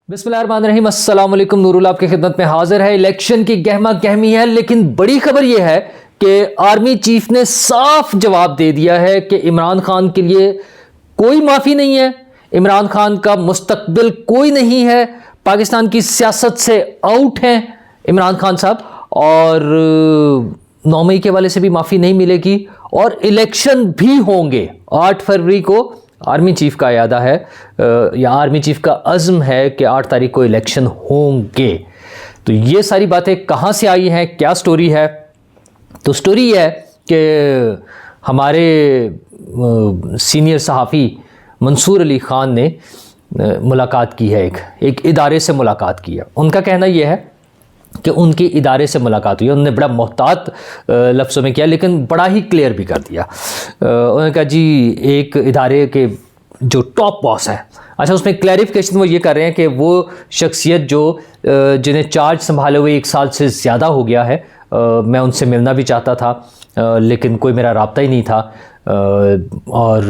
बिस्मिल्लाहिर्रहमानिर्रहीम, अस्सलाम वालेकुम। नूरुल आपकी खिदमत में हाजिर है। इलेक्शन की गहमा गहमी है, लेकिन बड़ी खबर यह है कि आर्मी चीफ ने साफ जवाब दे दिया है कि इमरान खान के लिए कोई माफ़ी नहीं है, इमरान खान का मुस्तकबिल कोई नहीं है, पाकिस्तान की सियासत से आउट हैं इमरान खान साहब, और 9 मई के वाले से भी माफ़ी नहीं मिलेगी और इलेक्शन भी होंगे। 8 फरवरी को आर्मी चीफ का इरादा है या आर्मी चीफ का अज़्म है कि 8 तारीख को इलेक्शन होंगे। तो ये सारी बातें कहाँ से आई हैं, क्या स्टोरी है? तो स्टोरी ये है कि हमारे सीनियर सहाफ़ी मंसूर अली ख़ान ने मुलाकात की है, एक इदारे से मुलाकात की है। उनका कहना यह है कि उनके इदारे से मुलाकात हुई है। उन्होंने बड़ा मोहतात लफ्ज़ों में किया, लेकिन बड़ा ही क्लियर भी कर दिया। उन्होंने कहा जी एक इदारे के जो टॉप बॉस हैं, अच्छा उसमें क्लैरिफिकेशन वो ये कर रहे हैं कि वो शख्सियत जो जिन्हें चार्ज संभाले हुए 1 साल से ज़्यादा हो गया है, मैं उनसे मिलना भी चाहता था लेकिन कोई मेरा राब्ता ही नहीं था, और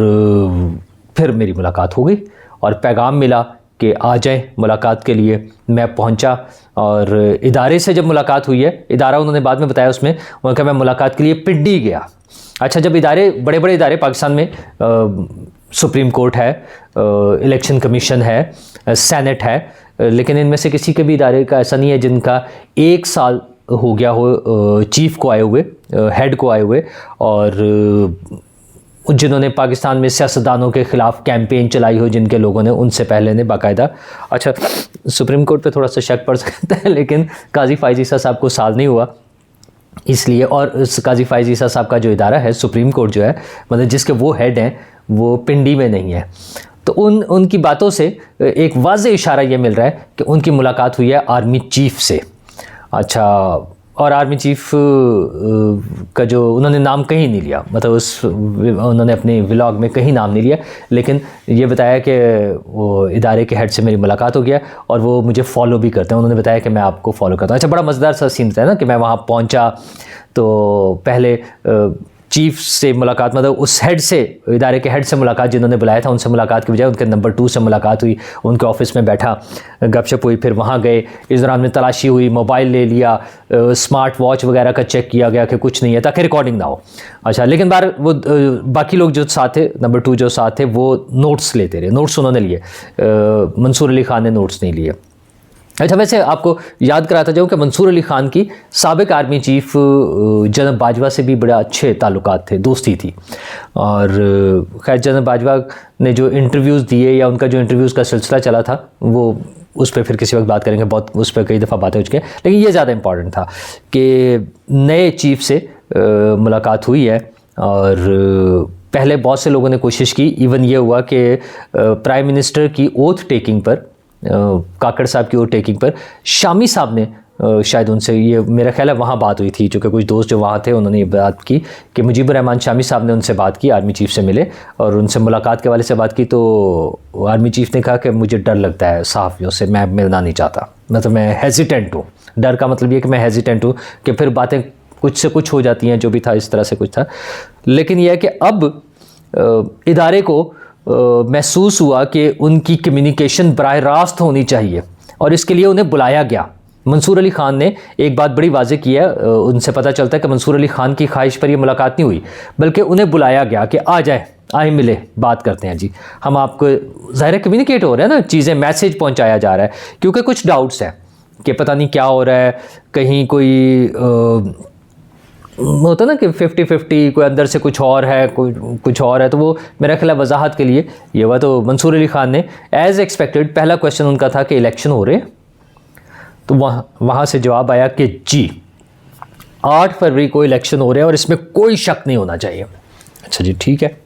फिर मेरी मुलाकात हो गई और पैगाम मिला कि आ जाएं मुलाकात के लिए। मैं पहुंचा और इदारे से जब मुलाकात हुई है, इदारा उन्होंने बाद में बताया, उसमें उन्होंने कहा मैं मुलाकात के लिए पिंडी गया। अच्छा, जब इदारे बड़े बड़े इदारे पाकिस्तान में सुप्रीम कोर्ट है, इलेक्शन कमीशन है, सेनेट है, लेकिन इनमें से किसी के भी इदारे का ऐसा नहीं है जिनका 1 साल हो गया हो चीफ को आए हुए, हेड को आए हुए, और जिन्होंने पाकिस्तान में सियासतदानों के ख़िलाफ़ कैंपेन चलाई हो, जिनके लोगों ने उनसे पहले ने बाकायदा, अच्छा सुप्रीम कोर्ट पे थोड़ा सा शक पड़ सकता है, लेकिन काजी फ़ाइज़ ईसा साहब को साल नहीं हुआ इसलिए, और उस काजी फ़ाइज़ ईसा साहब का जो इदारा है सुप्रीम कोर्ट जो है, मतलब जिसके वो हेड हैं, वो पिंडी में नहीं है। तो उनकी बातों से एक वाज़ेह इशारा ये मिल रहा है कि उनकी मुलाकात हुई है आर्मी चीफ़ से। अच्छा, और आर्मी चीफ का जो उन्होंने नाम कहीं नहीं लिया, मतलब उन्होंने अपने व्लॉग में कहीं नाम नहीं लिया, लेकिन ये बताया कि वो इदारे के हेड से मेरी मुलाकात हो गया और वो मुझे फॉलो भी करते हैं। उन्होंने बताया कि मैं आपको फॉलो करता हूँ। अच्छा, बड़ा मज़ेदार सा सीन था ना कि मैं वहाँ पहुँचा तो पहले चीफ से मुलाकात, मतलब उस हेड से, इदारे के हेड से मुलाकात जिन्होंने बुलाया था, उनसे मुलाकात की बजाय उनके नंबर 2 से मुलाकात हुई। उनके ऑफिस में बैठा, गपशप हुई, फिर वहाँ गए। इस दौरान में तलाशी हुई, मोबाइल ले लिया, स्मार्ट वॉच वगैरह का चेक किया गया कि कुछ नहीं है ताकि रिकॉर्डिंग ना हो। अच्छा, लेकिन बार वो बाकी लोग जो साथ थे, नंबर 2 जो साथ थे, वो नोट्स लेते रहे। नोट्स उन्होंने लिए, मंसूर अली ख़ान ने नोट्स नहीं लिए। अच्छा, वैसे आपको याद कराता जाऊँ कि मंसूर अली ख़ान की साबिक आर्मी चीफ जनरल बाजवा से भी बड़े अच्छे ताल्लुकात थे, दोस्ती थी। और खैर जनरल बाजवा ने जो इंटरव्यूज़ दिए या उनका जो इंटरव्यूज़ का सिलसिला चला था, वो उस पर फिर किसी वक्त बात करेंगे, बहुत उस पर कई दफ़ा बातें हो चुकी हैं, लेकिन ये ज़्यादा इम्पॉर्टेंट था कि नए चीफ से मुलाकात हुई है। और पहले बहुत से लोगों ने कोशिश की, इवन ये हुआ कि प्राइम मिनिस्टर की ओथ टेकिंग पर, काकड़ साहब की ओथ टेकिंग पर शामी साहब ने शायद उनसे, ये मेरा ख्याल है वहाँ बात हुई थी, चूँकि कुछ दोस्त जो वहाँ थे उन्होंने ये बात की कि मुजीबुर रहमान शामी साहब ने उनसे बात की, आर्मी चीफ से मिले और उनसे मुलाकात के वाले से बात की। तो आर्मी चीफ ने कहा कि मुझे डर लगता है सहाफ़ियों से, मैं मिलना नहीं चाहता, मतलब मैं हेजिटेंट हूँ। डर का मतलब ये कि मैं हेजिटेंट हूँ कि फिर बातें कुछ से कुछ हो जाती हैं, जो भी था इस तरह से कुछ था। लेकिन यह है कि अब इदारे को महसूस हुआ कि उनकी कम्युनिकेशन बराह रास्त होनी चाहिए और इसके लिए उन्हें बुलाया गया। मंसूर अली ख़ान ने एक बात बड़ी वाज़ेह की है, उनसे पता चलता है कि मंसूर अली ख़ान की ख्वाहिश पर यह मुलाकात नहीं हुई, बल्कि उन्हें बुलाया गया कि आ जाए, आए मिले, बात करते हैं जी, हम आपको, ज़ाहिर है कम्युनिकेट हो रहा है ना, चीज़ें, मैसेज पहुँचाया जा रहा है, क्योंकि कुछ डाउट्स हैं कि पता नहीं क्या हो रहा है, कहीं कोई होता ना कि 50-50, कोई अंदर से कुछ और है, कोई कुछ और है। तो वो मेरा ख्याल वजाहत के लिए ये हुआ। तो मंसूर अली ख़ान ने एज़ एक्सपेक्टेड, पहला क्वेश्चन उनका था कि इलेक्शन हो रहे हैं, तो वहाँ से जवाब आया कि जी 8 फरवरी को इलेक्शन हो रहे हैं और इसमें कोई शक नहीं होना चाहिए। अच्छा जी, ठीक है।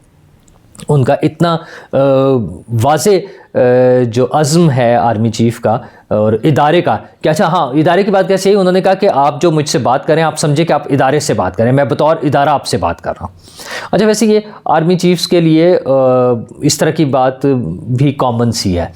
उनका इतना वाज़ेह जो अज़्म है आर्मी चीफ का और इदारे का कि अच्छा, हाँ, इदारे की बात कैसे है, उन्होंने कहा कि आप जो मुझसे बात करें, आप समझे कि आप इदारे से बात करें, मैं बतौर इदारा आपसे बात कर रहा हूँ। अच्छा, वैसे ये आर्मी चीफ्स के लिए इस तरह की बात भी कॉमन सी है।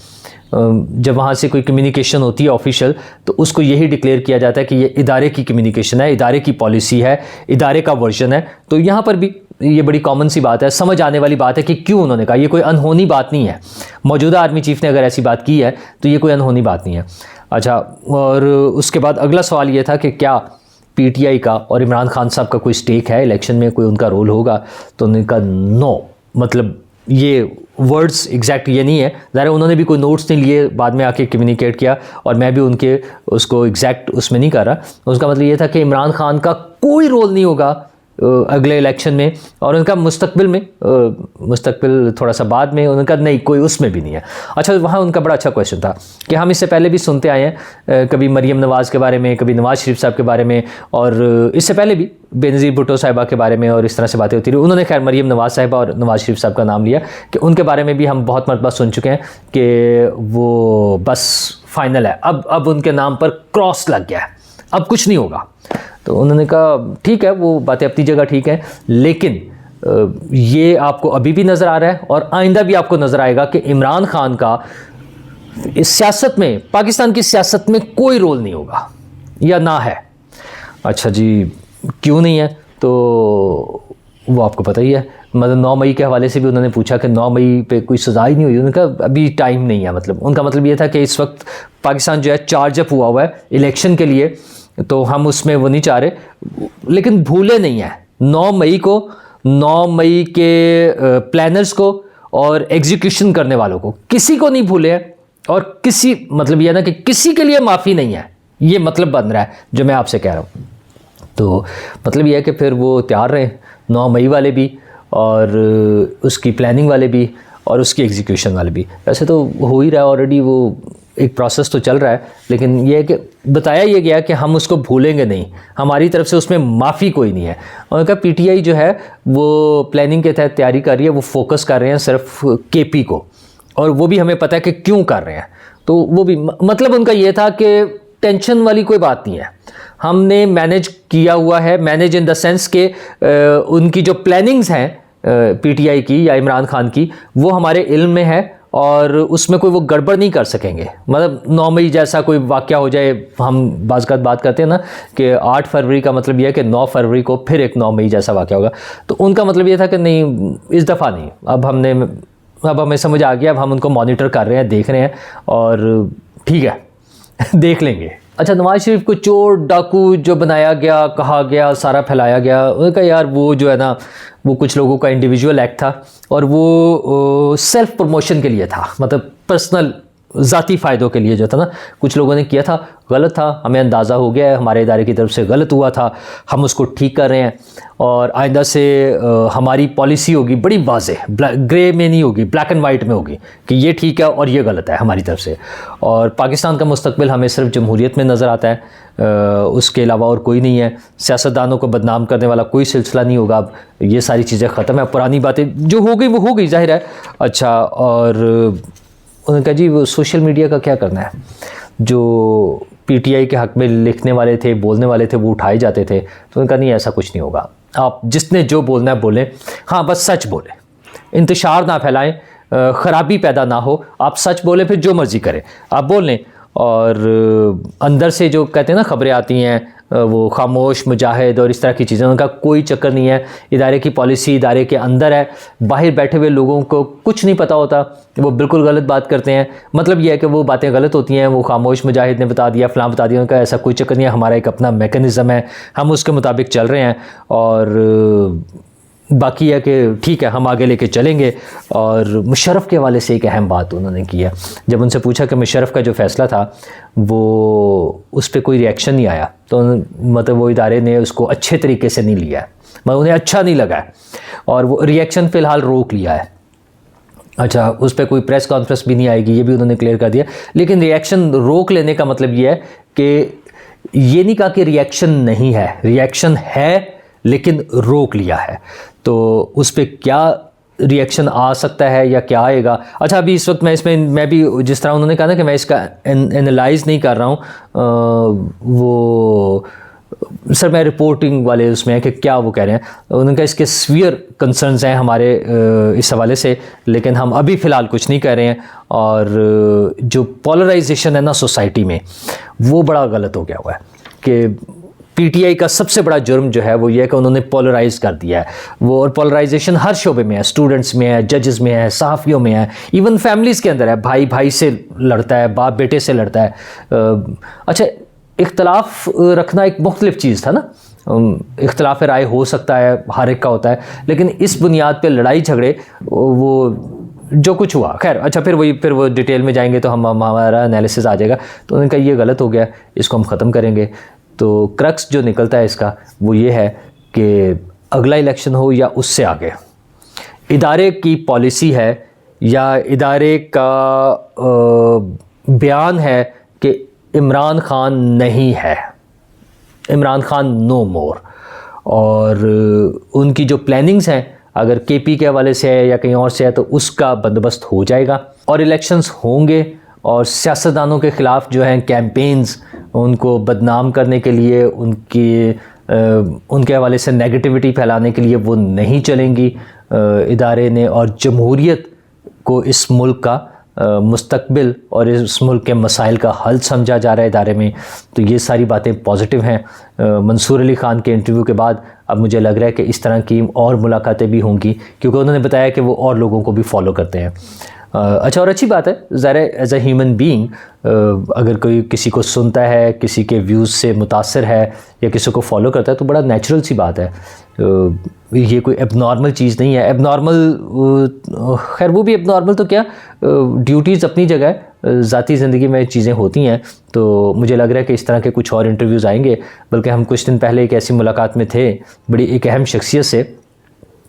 जब वहाँ से कोई कम्युनिकेशन होती है ऑफिशियल, तो उसको यही डिक्लेयर किया जाता है कि ये इदारे की कम्युनिकेशन है, इदारे की पॉलिसी है, इदारे का वर्जन है। तो यहाँ पर भी ये बड़ी कॉमन सी बात है, समझ आने वाली बात है कि क्यों उन्होंने कहा। ये कोई अनहोनी बात नहीं है। मौजूदा आर्मी चीफ ने अगर ऐसी बात की है तो ये कोई अनहोनी बात नहीं है। अच्छा, और उसके बाद अगला सवाल ये था कि क्या पीटीआई का और इमरान खान साहब का कोई स्टेक है इलेक्शन में, कोई उनका रोल होगा? तो उन्होंने कहा नो, मतलब ये वर्ड्स एग्जैक्ट ये नहीं है। ज़रा उन्होंने भी कोई नोट्स नहीं लिए, बाद में आके कम्युनिकेट किया और मैं भी उनके उसको एग्जैक्ट उसमें नहीं कर रहा। उसका मतलब ये था कि इमरान खान का कोई रोल नहीं होगा अगले इलेक्शन में, और उनका मुस्तकबिल में, मुस्तकबिल थोड़ा सा बाद में, उनका नहीं, कोई उसमें भी नहीं है। अच्छा, वहाँ उनका बड़ा अच्छा क्वेश्चन था कि हम इससे पहले भी सुनते आए हैं, कभी मरीम नवाज़ के बारे में, कभी नवाज़ शरीफ साहब के बारे में, और इससे पहले भी बेनज़ीर भुट्टो साहिबा के बारे में और इस तरह से बातें होती रही। उन्होंने खैर मरीम नवाज़ साहिबा और नवाज़ शरीफ साहब का नाम लिया कि उनके बारे में भी हम बहुत मरतबा सुन चुके हैं कि वो बस फाइनल है, अब उनके नाम पर क्रॉस लग गया है, अब कुछ नहीं होगा। तो उन्होंने कहा ठीक है, वो बातें अपनी जगह ठीक है, लेकिन ये आपको अभी भी नज़र आ रहा है और आइंदा भी आपको नज़र आएगा कि इमरान खान का इस सियासत में, पाकिस्तान की सियासत में कोई रोल नहीं होगा या ना है। अच्छा जी, क्यों नहीं है? तो वो आपको पता ही है। मतलब 9 मई के हवाले से भी उन्होंने पूछा कि 9 मई पे कोई सज़ा ही नहीं हुई। उन्होंने कहा अभी टाइम नहीं है। मतलब उनका मतलब ये था कि इस वक्त पाकिस्तान जो है चार्ज अप हुआ हुआ है इलेक्शन के लिए, तो हम उसमें वो नहीं चाह रहे, लेकिन भूले नहीं है 9 मई को, 9 मई के प्लानर्स को और एग्जीक्यूशन करने वालों को, किसी को नहीं भूले हैं। और किसी, मतलब ये ना कि किसी के लिए माफ़ी नहीं है, ये मतलब बन रहा है जो मैं आपसे कह रहा हूँ। तो मतलब ये है कि फिर वो तैयार रहे, 9 मई वाले भी और उसकी प्लानिंग वाले भी और उसकी एग्जीक्यूशन वाले भी। वैसे तो हो ही रहा है ऑलरेडी, वो एक प्रोसेस तो चल रहा है, लेकिन ये है कि बताया ये गया कि हम उसको भूलेंगे नहीं, हमारी तरफ से उसमें माफ़ी कोई नहीं है। और उनका पीटीआई जो है वो प्लानिंग के तहत तैयारी कर रही है, वो फोकस कर रहे हैं सिर्फ केपी को, और वो भी हमें पता है कि क्यों कर रहे हैं। तो वो भी मतलब उनका ये था कि टेंशन वाली कोई बात नहीं है, हमने मैनेज किया हुआ है, मैनेज इन द सेंस के उनकी जो प्लानिंग्स हैं पीटीआई की या इमरान खान की, वो हमारे इल्म में है और उसमें कोई वो गड़बड़ नहीं कर सकेंगे। मतलब 9 मई जैसा कोई वाक़या हो जाए, हम बात करते हैं ना कि 8 फरवरी का मतलब यह है कि 9 फरवरी को फिर एक 9 मई जैसा वाक़या होगा। तो उनका मतलब ये था कि नहीं, इस दफ़ा नहीं, अब हमें समझ आ गया, अब हम उनको मॉनिटर कर रहे हैं, देख रहे हैं और ठीक है देख लेंगे। अच्छा, नवाज शरीफ को चोर डाकू जो बनाया गया, कहा गया, सारा फैलाया गया, उनका यार वो जो है ना, वो कुछ लोगों का इंडिविजुअल एक्ट था और वो सेल्फ प्रमोशन के लिए था, मतलब पर्सनल ज़ाती फ़ायदों के लिए जो था ना, कुछ लोगों ने किया था, गलत था, हमें अंदाज़ा हो गया है, हमारे इदारे की तरफ से गलत हुआ था, हम उसको ठीक कर रहे हैं और आइंदा से हमारी पॉलिसी होगी बड़ी वाज़ेह, ग्रे में नहीं होगी, ब्लैक एंड वाइट में होगी कि ये ठीक है और ये गलत है हमारी तरफ से। और पाकिस्तान का मुस्तकबिल हमें सिर्फ जमहूरियत में नज़र आता है, उसके अलावा और कोई नहीं है। सियासतदानों को बदनाम करने वाला कोई सिलसिला नहीं होगा, अब ये सारी चीज़ें ख़त्म है, पुरानी बातें जो हो गई वो हो गई, जाहिर है। अच्छा, और उन्होंने कहा जी वो सोशल मीडिया का क्या करना है, जो पीटीआई के हक़ में लिखने वाले थे, बोलने वाले थे, वो उठाए जाते थे। तो उन्होंने कहा नहीं, ऐसा कुछ नहीं होगा, आप जिसने जो बोलना है बोलें, हाँ बस सच बोलें, इंतशार ना फैलाएं, ख़राबी पैदा ना हो, आप सच बोलें, फिर जो मर्ज़ी करें आप बोल लें। और अंदर से जो कहते हैं ना खबरें आती हैं, वो खामोश मुजाहिद और इस तरह की चीज़ें, उनका कोई चक्कर नहीं है। इदारे की पॉलिसी इदारे के अंदर है, बाहर बैठे हुए लोगों को कुछ नहीं पता होता, वो बिल्कुल गलत बात करते हैं। मतलब यह है कि वो बातें गलत होती हैं, वो खामोश मुजाहिद ने बता दिया, फ़लाँ बता दिया, उनका ऐसा कोई चक्कर नहीं है। हमारा एक अपना मैकेनिज़्म है, हम उसके मुताबिक चल रहे हैं और बाकी है कि ठीक है हम आगे लेके चलेंगे। और मुशर्रफ के हवाले से एक अहम बात उन्होंने की है, जब उनसे पूछा कि मुशर्रफ का जो फ़ैसला था वो उस पर कोई रिएक्शन नहीं आया, तो मतलब वो इदारे ने उसको अच्छे तरीके से नहीं लिया है, मतलब उन्हें अच्छा नहीं लगा है और वो रिएक्शन फ़िलहाल रोक लिया है। अच्छा, उस पर कोई प्रेस कॉन्फ्रेंस भी नहीं आएगी, ये भी उन्होंने क्लियर कर दिया। लेकिन रिएक्शन रोक लेने का मतलब ये है कि ये नहीं कहा कि रिएक्शन नहीं है, रिएक्शन है लेकिन रोक लिया है। तो उस पर क्या रिएक्शन आ सकता है या क्या आएगा? अच्छा, अभी इस वक्त मैं भी जिस तरह उन्होंने कहा ना कि मैं इसका एनालाइज़ नहीं कर रहा हूँ, वो सर मैं रिपोर्टिंग वाले उसमें है कि क्या वो कह रहे हैं। उन्होंने कहा इसके सीवियर कंसर्न्स हैं हमारे इस हवाले से, लेकिन हम अभी फ़िलहाल कुछ नहीं कर रहे हैं। और जो पोलराइजेशन है ना सोसाइटी में, वो बड़ा गलत हो गया हुआ है कि पीटीआई का सबसे बड़ा जुर्म जो है वो ये है कि उन्होंने पोलराइज कर दिया है वो, और पोलराइजेशन हर शोबे में है, स्टूडेंट्स में है, जजेस में है, सहाफ़ियों में है, इवन फैमिलीज़ के अंदर है, भाई भाई से लड़ता है, बाप बेटे से लड़ता है। अच्छा, इख्तलाफ रखना एक मुख्तलिफ चीज़ था ना, इख्तलाफ राय हो सकता है, हर एक का होता है, लेकिन इस बुनियाद पे लड़ाई झगड़े वो जो कुछ हुआ, खैर अच्छा फिर वो डिटेल में जाएंगे तो हम हमारा एनालिसिस आ जाएगा। तो उन्होंने कहा ये गलत हो गया, इसको हम ख़त्म करेंगे। तो क्रक्स जो निकलता है इसका वो ये है कि अगला इलेक्शन हो या उससे आगे, इदारे की पॉलिसी है या इदारे का बयान है कि इमरान खान नहीं है, इमरान खान नो मोर, और उनकी जो प्लानिंग्स हैं अगर केपी के हवाले से है या कहीं और से है तो उसका बंदोबस्त हो जाएगा और इलेक्शंस होंगे। और सियासतदानों के ख़िलाफ़ जो हैं कैंपेन्स, उनको बदनाम करने के लिए, उनके हवाले से नेगेटिविटी फैलाने के लिए वो नहीं चलेंगी इदारे ने। और जमहूरियत को इस मुल्क का मुस्तकबिल और इस मुल्क के मसाइल का हल समझा जा रहा है इदारे में। तो ये सारी बातें पॉजिटिव हैं। मंसूर अली ख़ान के इंटरव्यू के बाद अब मुझे लग रहा है कि इस तरह की और मुलाकातें भी होंगी, क्योंकि उन्होंने बताया कि वो और लोगों को भी फॉलो करते हैं। अच्छा, और अच्छी बात है, ज़ाहिर है एज ए ह्यूमन बीइंग अगर कोई किसी को सुनता है, किसी के व्यूज़ से मुतासर है या किसी को फॉलो करता है तो बड़ा नेचुरल सी बात है। ये कोई एबनॉर्मल चीज़ नहीं है। एबनॉर्मल, खैर वो भी एबनॉर्मल तो क्या, ड्यूटीज़ अपनी जगह है, ज़ाती ज़िंदगी में चीज़ें होती हैं। तो मुझे लग रहा है कि इस तरह के कुछ और इंटरव्यूज़ आएंगे। बल्कि हम कुछ दिन पहले एक ऐसी मुलाकात में थे बड़ी एक अहम शख्सियत से,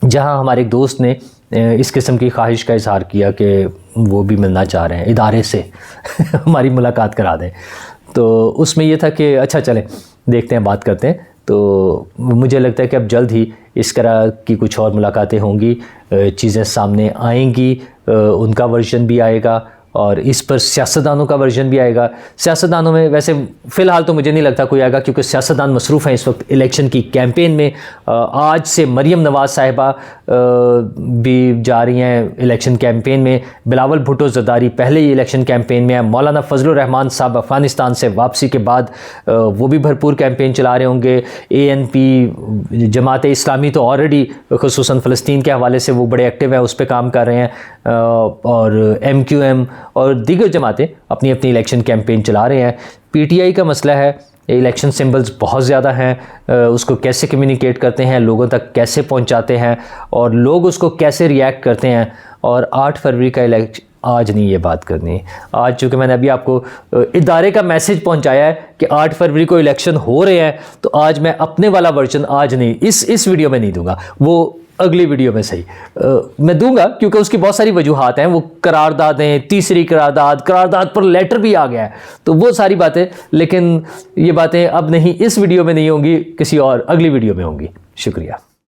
जहाँ हमारे एक दोस्त ने इस किस्म की ख्वाहिश का इजहार किया कि वो भी मिलना चाह रहे हैं इदारे से हमारी मुलाकात करा दें। तो उसमें ये था कि अच्छा चलें देखते हैं, बात करते हैं। तो मुझे लगता है कि अब जल्द ही इस तरह की कुछ और मुलाकातें होंगी, चीज़ें सामने आएंगी, उनका वर्जन भी आएगा और इस पर सियासतदानों का वर्जन भी आएगा। सियासतदानों में वैसे फ़िलहाल तो मुझे नहीं लगता कोई आएगा, क्योंकि सियासतदान मसरूफ़ हैं इस वक्त इलेक्शन की कैंपेन में। आज से मरियम नवाज़ साहिबा भी जा रही हैं इलेक्शन कैंपेन में, बिलावल भुट्टो ज़रदारी पहले ही इलेक्शन कैंपेन में है, मौलाना फजलुर रहमान साहब अफ़गानिस्तान से वापसी के बाद वो भी भरपूर कैंपेन चला रहे होंगे। ANP जमात इस्लामी तो ऑलरेडी खुसूसन फ़लस्तीन के हवाले से वो बड़े एक्टिव है, उस पर काम कर रहे हैं। और MQM और दीगर जमातें अपनी अपनी इलेक्शन कैंपेन चला रहे हैं। PTI का मसला है, इलेक्शन सिंबल्स बहुत ज़्यादा हैं, उसको कैसे कम्युनिकेट करते हैं, लोगों तक कैसे पहुंचाते हैं और लोग उसको कैसे रिएक्ट करते हैं। और 8 फरवरी का इलेक्शन, आज नहीं ये बात करनी, आज चूँकि मैंने अभी आपको इदारे का मैसेज पहुंचाया है कि 8 फरवरी को इलेक्शन हो रहे हैं, तो आज मैं अपने वाला वर्जन आज नहीं, इस वीडियो में नहीं दूंगा, वो अगली वीडियो में सही मैं दूंगा, क्योंकि उसकी बहुत सारी वजूहात हैं। वो करारदादें, तीसरी करारदाद पर लेटर भी आ गया है, तो वो सारी बातें, लेकिन ये बातें अब नहीं, इस वीडियो में नहीं होंगी, किसी और अगली वीडियो में होंगी। शुक्रिया।